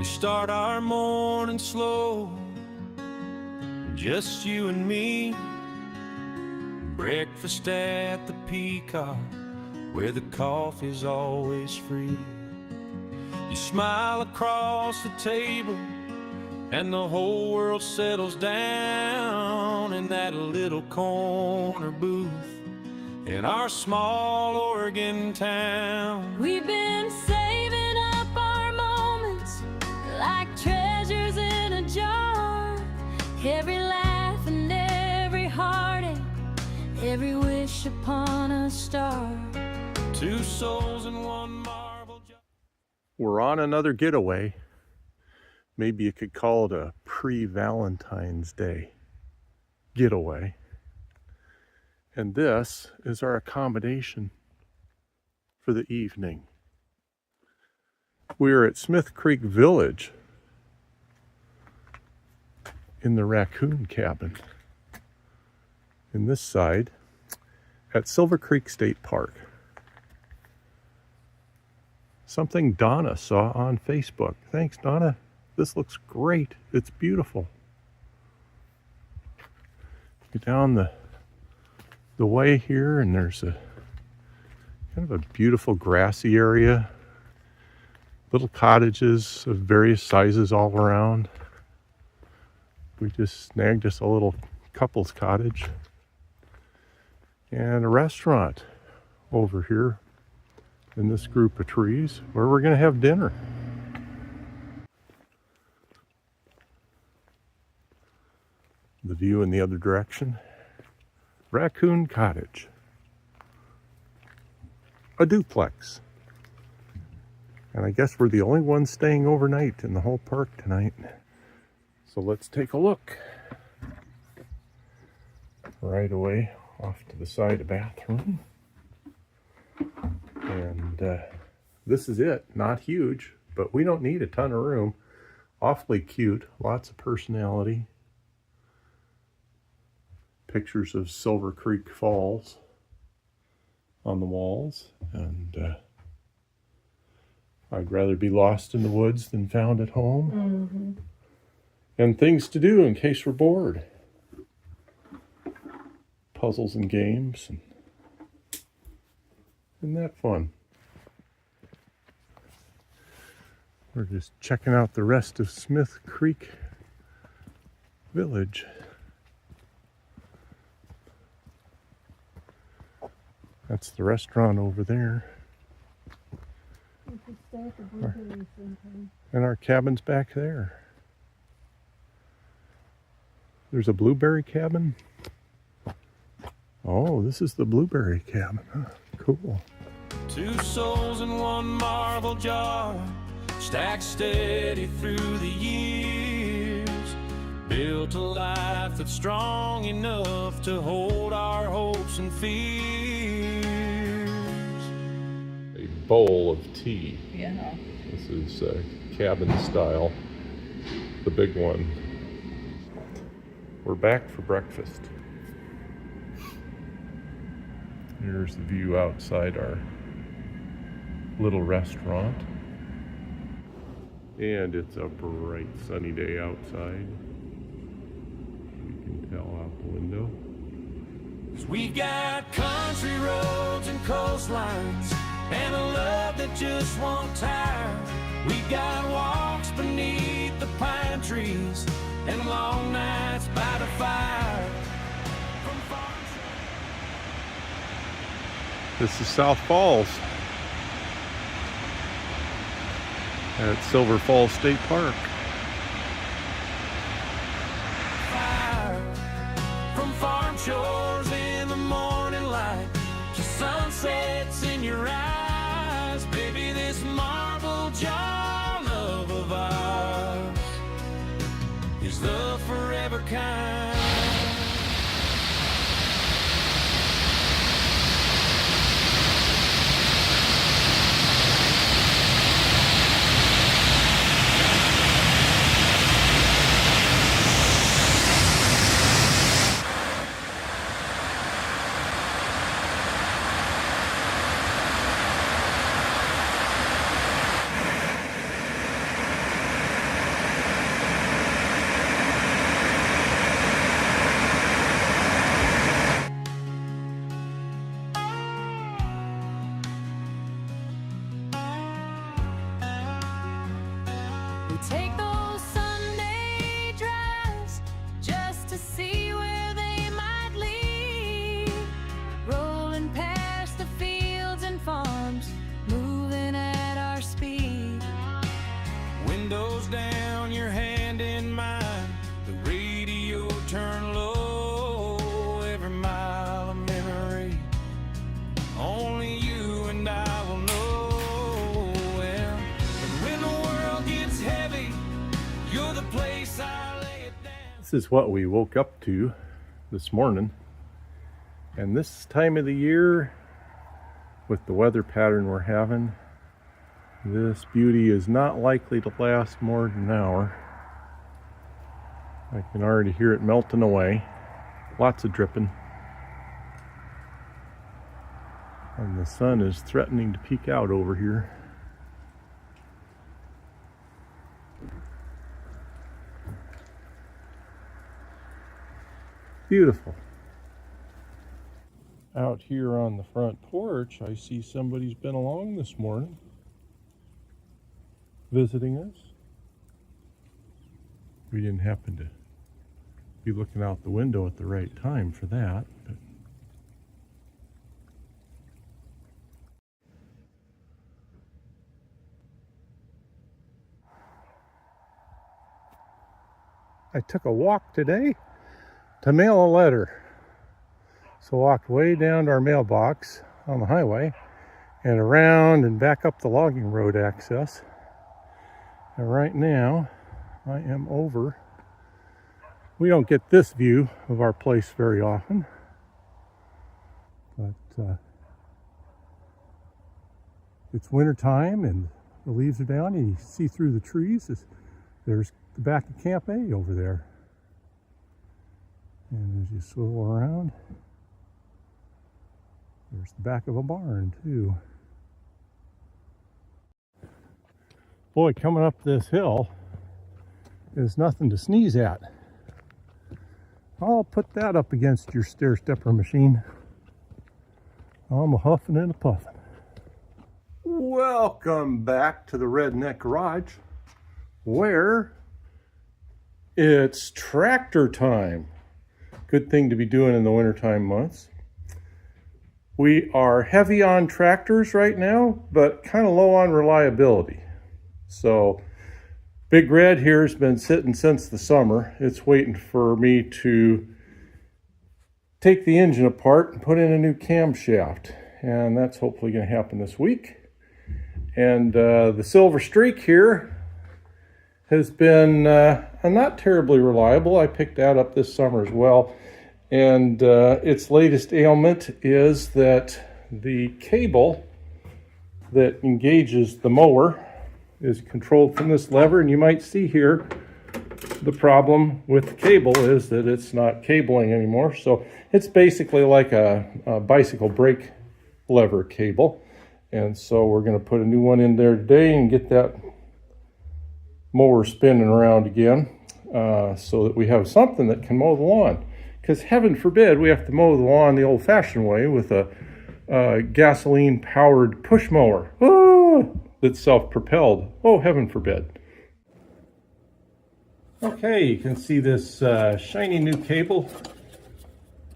We start our morning slow, just you and me. Breakfast at the Peacock, where the coffee's always free. You smile across the table, and the whole world settles down in that little corner booth in our small Oregon town. We've been saving up our moments like treasures in a jar. Every laugh and every heartache, every wish upon a star. Two souls in one marble jar. We're on another getaway. Maybe you could call it a pre-Valentine's Day getaway. And this is our accommodation for the evening. We're at Smith Creek Village in the Raccoon Cabin. In this side at Silver Creek State Park. Something Donna saw on Facebook. Thanks, Donna. This looks great. It's beautiful. Get down the way here, and there's a kind of a beautiful grassy area. Little cottages of various sizes all around. We just snagged us a little couple's cottage. And a restaurant over here in this group of trees where we're going to have dinner. The view in the other direction. Raccoon Cottage. A duplex. And I guess we're the only ones staying overnight in the whole park tonight. So let's take a look. Right away off to the side, a bathroom. And this is it. Not huge, but we don't need a ton of room. Awfully cute. Lots of personality. Pictures of Silver Creek Falls on the walls, and I'd rather be lost in the woods than found at home. Mm-hmm. And things to do in case we're bored. Puzzles and games, and isn't that fun? We're just checking out the rest of Smith Creek Village. That's the restaurant over there. And our cabin's back there. There's a blueberry cabin. Oh, this is the blueberry cabin. Huh? Cool. Two souls in one marble jar, stacked steady through the years. Built a life that's strong enough to hold our hopes and fears. A bowl of tea. Yeah. This is cabin style, the big one. We're back for breakfast. Here's the view outside our little restaurant. And it's a bright sunny day outside. Tell out the window. We got country roads and coastlines and a love that just won't tire. We got walks beneath the pine trees and long nights by the fire. This is South Falls at Silver Falls State Park. Shores in the morning light, to sunsets in your eyes. Baby, this marble jar love of ours is the forever kind. down, your hand in mine, the radio turned low. Every mile of memory, only you and I will know. Well, and when the world gets heavy, you're the place I lay it down. This is what we woke up to this morning. And this time of the year, with the weather pattern we're having, this beauty is not likely to last more than an hour. I can already hear it melting away. Lots of dripping. And the sun is threatening to peek out over here. Beautiful. Out here on the front porch, I see somebody's been along this morning, visiting us. We didn't happen to be looking out the window at the right time for that, but I took a walk today to mail a letter. So walked way down to our mailbox on the highway and around and back up the logging road access. And right now I am over. We don't get this view of our place very often, but it's winter time and the leaves are down and you see through the trees. There's the back of Camp A over there. And as you swivel around, there's the back of a barn too. Boy, coming up this hill is nothing to sneeze at. I'll put that up against your stair stepper machine. I'm a huffing and a puffing. Welcome back to the Redneck Garage, where it's tractor time. Good thing to be doing in the wintertime months. We are heavy on tractors right now, but kind of low on reliability. So Big Red here has been sitting since the summer. It's waiting for me to take the engine apart and put in a new camshaft. And that's hopefully going to happen this week. And the Silver Streak here has been not terribly reliable. I picked that up this summer as well. And its latest ailment is that the cable that engages the mower is controlled from this lever. And you might see here the problem with the cable is that it's not cabling anymore. So it's basically like a bicycle brake lever cable. And so we're going to put a new one in there today and get that mower spinning around again so that we have something that can mow the lawn. Because heaven forbid we have to mow the lawn the old-fashioned way with a gasoline-powered push mower that's self-propelled. Oh, heaven forbid. Okay, you can see this shiny new cable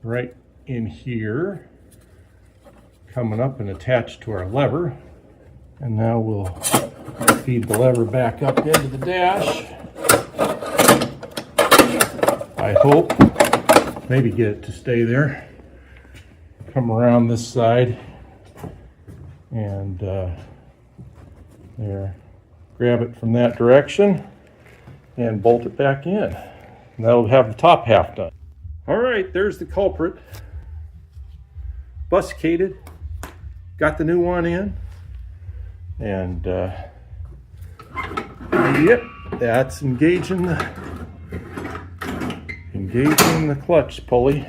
right in here, coming up and attached to our lever. And now we'll feed the lever back up into the dash. I hope. Maybe get it to stay there. Come around this side and there, grab it from that direction and bolt it back in. And that'll have the top half done. All right, there's the culprit. Busticated. Got the new one in. And yep, that's engaging the clutch pulley.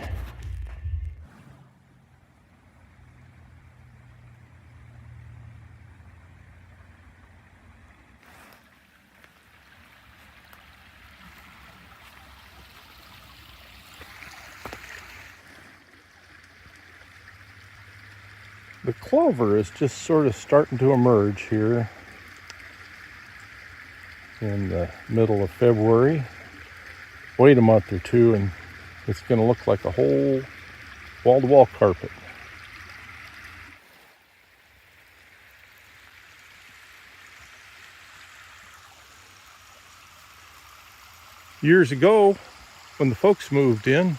The clover is just sort of starting to emerge here in the middle of February. Wait a month or two and it's going to look like a whole wall-to-wall carpet. Years ago, when the folks moved in,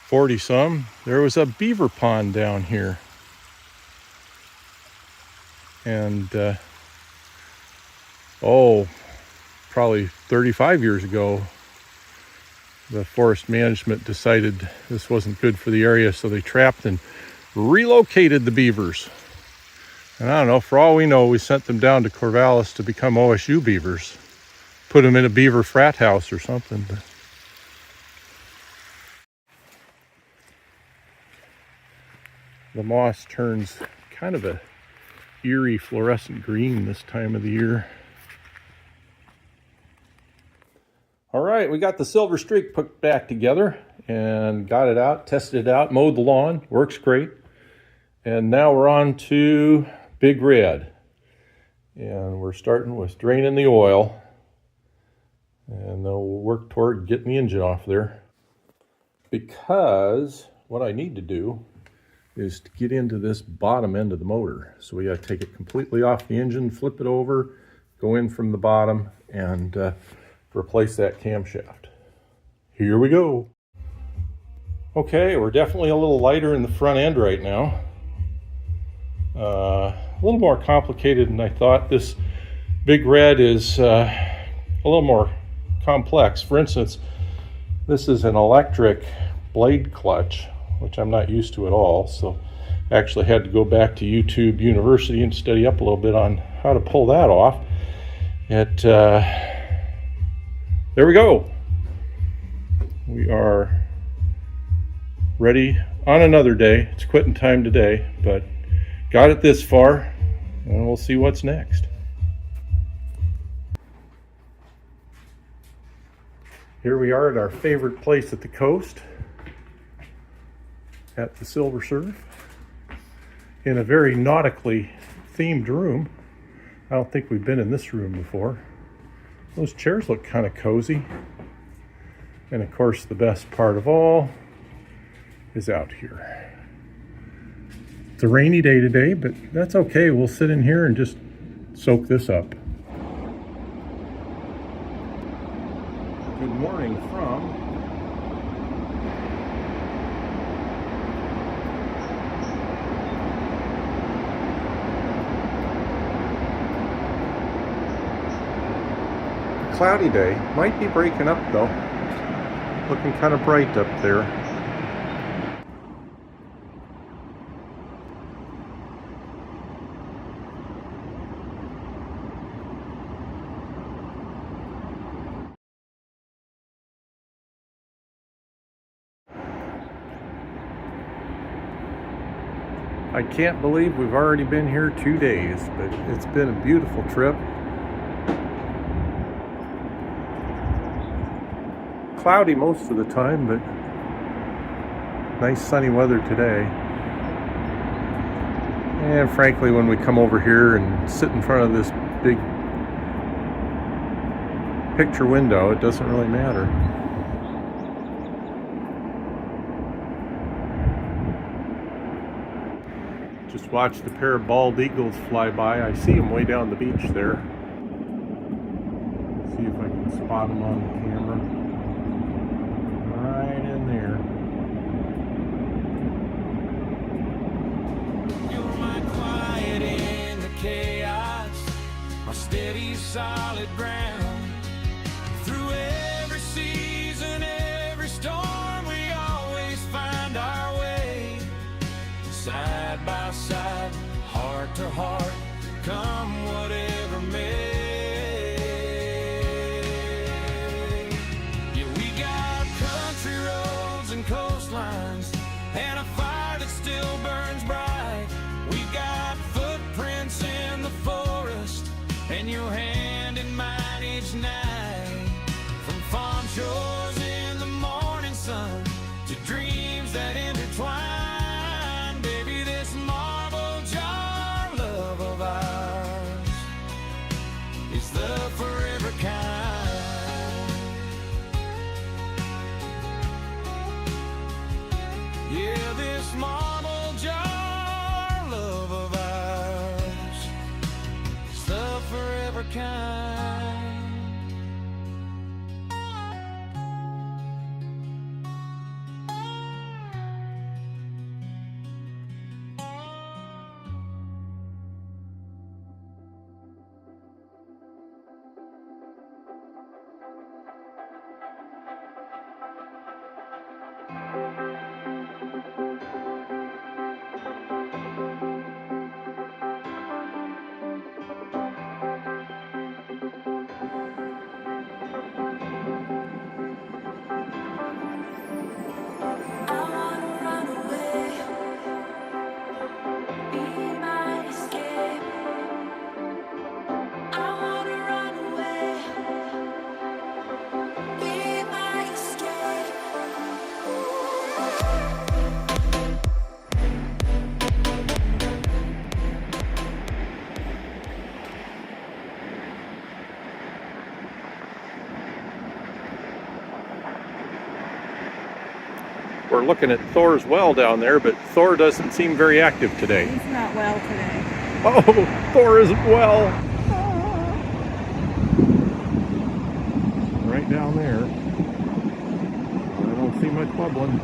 40 some, there was a beaver pond down here. And probably 35 years ago, the forest management decided this wasn't good for the area, so they trapped and relocated the beavers. And I don't know, for all we know, we sent them down to Corvallis to become OSU beavers. Put them in a beaver frat house or something. But the moss turns kind of a eerie fluorescent green this time of the year. All right, we got the Silver Streak put back together and got it out, tested it out, mowed the lawn, works great. And now we're on to Big Red. And we're starting with draining the oil. And then we'll work toward getting the engine off there. Because what I need to do is to get into this bottom end of the motor. So we got to take it completely off the engine, flip it over, go in from the bottom, and replace that camshaft. Here we go. Okay, we're definitely a little lighter in the front end right now. A little more complicated than I thought. This Big Red is a little more complex. For instance, this is an electric blade clutch, which I'm not used to at all. So I actually had to go back to YouTube University and study up a little bit on how to pull that off. There we go. We are ready on another day. It's quitting time today, but got it this far, and we'll see what's next. Here we are at our favorite place at the coast, at the Silver Surf, in a very nautically themed room. I don't think we've been in this room before. Those chairs look kind of cozy. And of course, the best part of all is out here. It's a rainy day today, but that's okay. We'll sit in here and just soak this up. Good morning from cloudy day. Might be breaking up though. Looking kind of bright up there. I can't believe we've already been here 2 days, but it's been a beautiful trip. Cloudy most of the time, but nice sunny weather today. And frankly, when we come over here and sit in front of this big picture window, it doesn't really matter. Just watched a pair of bald eagles fly by. I see them way down the beach there. See if I can spot them on the camera. Right in there. You're my quiet in the chaos, my steady solid ground. Through every season, every storm, we always find our way. Side by side, heart to heart, come whatever may. Yeah, we got country roads and coastlines, and a fire that still burns bright. We've got footprints in the forest, and your hand in mine each night. From farm shores in the morning sun to dreams that intertwine, baby, this marble jar love of ours is the forever kind. Yeah, this marble jar love of ours is the forever kind. We're looking at Thor's well down there, but Thor doesn't seem very active today. He's not well today. Oh, Thor isn't well. Right down there. I don't see much bubbling.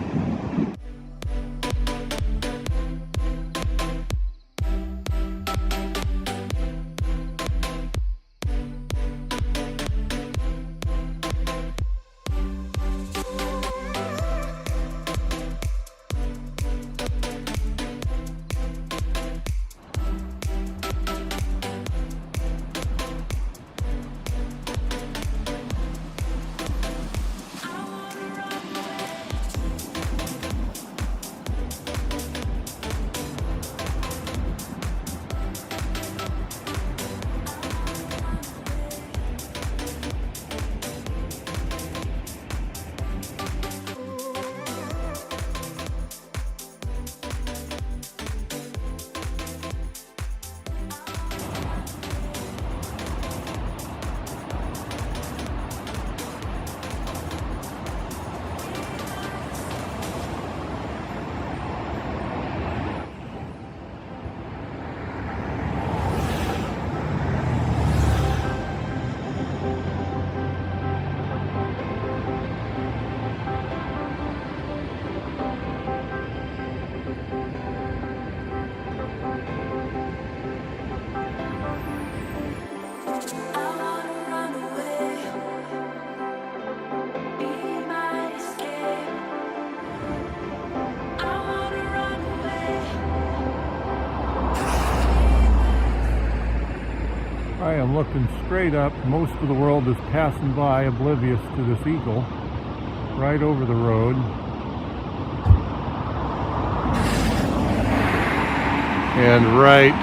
I am looking straight up. Most of the world is passing by, oblivious to this eagle, right over the road. And right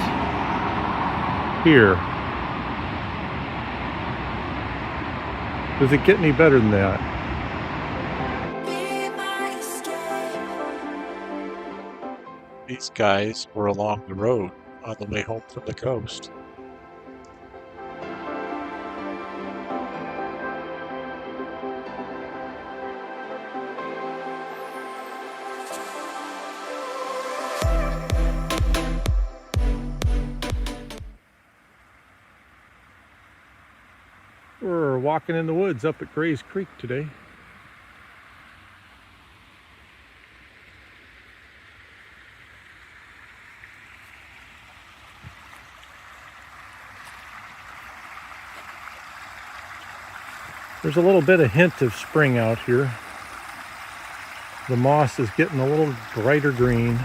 here. Does it get any better than that? These guys were along the road on the way home from the coast. We're walking in the woods up at Gray's Creek today. There's a little bit of hint of spring out here. The moss is getting a little brighter green.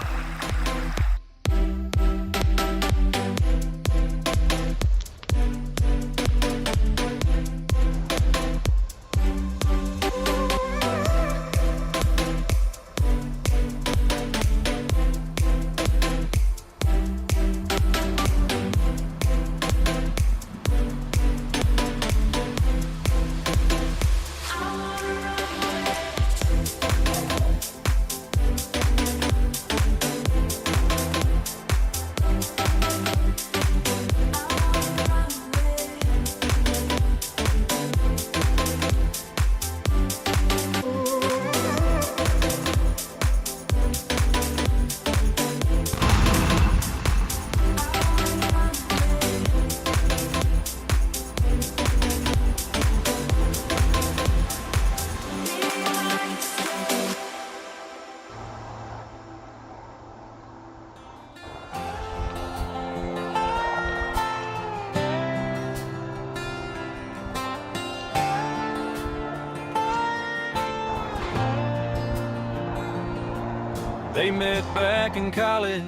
They met back in college,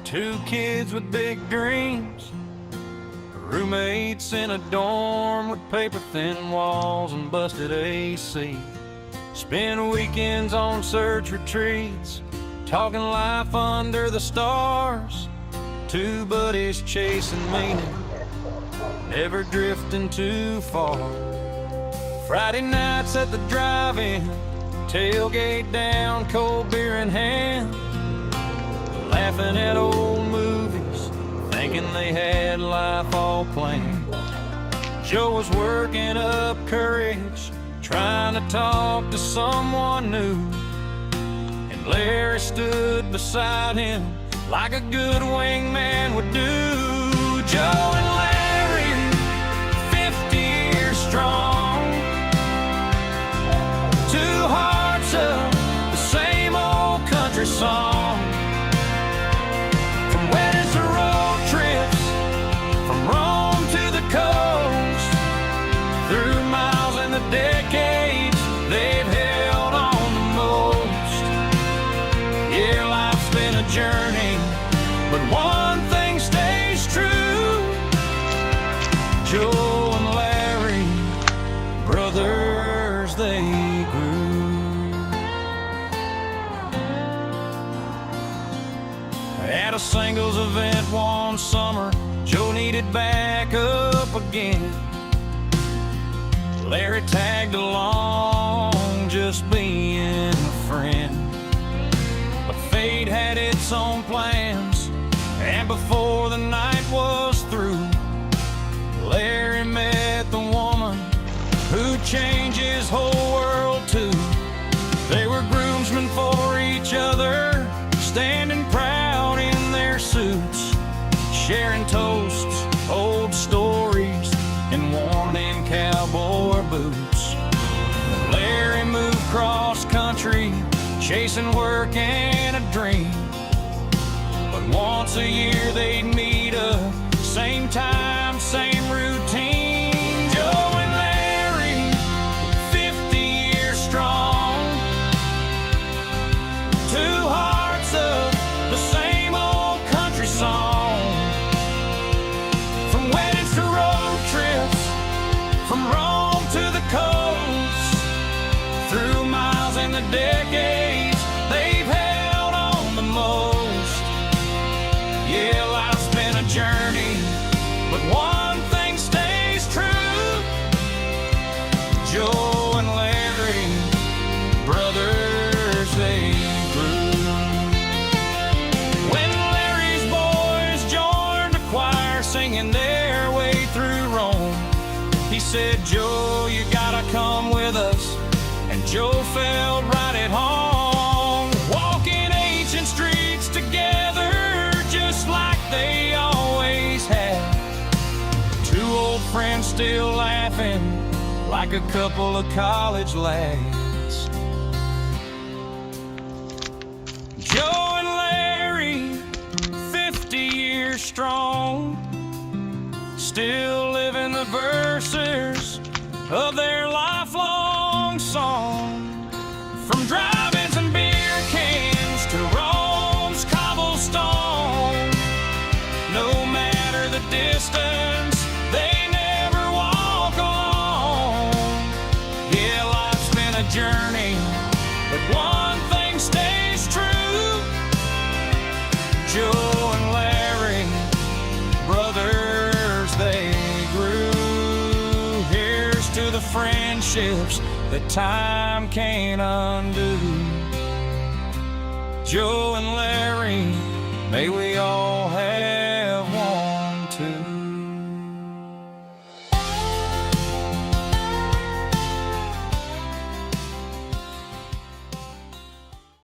two kids with big dreams, roommates in a dorm with paper-thin walls and busted AC. Spend weekends on search retreats, talking life under the stars. Two buddies chasing meaning, never drifting too far. Friday nights at the drive-in, tailgate down, cold beer in hand, laughing at old movies, thinking they had life all planned. Joe was working up courage, trying to talk to someone new. And Larry stood beside him like a good wingman would do. Joe and Larry, 50 years strong, two hearts of the same old country song. From weddings to road trips, from Rome to the coast, through miles and the decades, they've held on the most. Yeah, life's been a journey, but one thing stays true. Joe and Larry, brothers they grew. At a singles event one summer, Joe needed backup again. Larry tagged along, just being a friend. But fate had its own plans, and before the night was through, Larry met the woman who changed his whole world too. They were groomsmen for each other, standing proud in their suits, sharing toasts, old stories, and worn-in cowboy boots. Larry moved cross country, chasing work and a dream. But once a year they'd meet up, same time, same routine. Joe and Larry, 50 years strong, two hearts of the same old country song. From weddings to road trips, from Rome to the coast, through miles and the decades, they've held on the most. Yeah, life's been a journey, but one thing stays true. Joe and Larry, brothers they grew. When Larry's boys joined the choir, singing their way through Rome, he said, Joe, you gotta come with us. And Joe felt right at home, walking ancient streets together, just like they always had. Two old friends still laughing like a couple of college lads. Joe and Larry, 50 years strong, still living the verses of their lifelong song. From drive-ins and beer cans to Rome's cobblestone, no matter the distance, they never walk alone. Yeah, life's been a journey, but one thing stays true. Joe and Larry, brothers they grew. Here's to the friendships that time can't undo. Joe and Larry, may we all have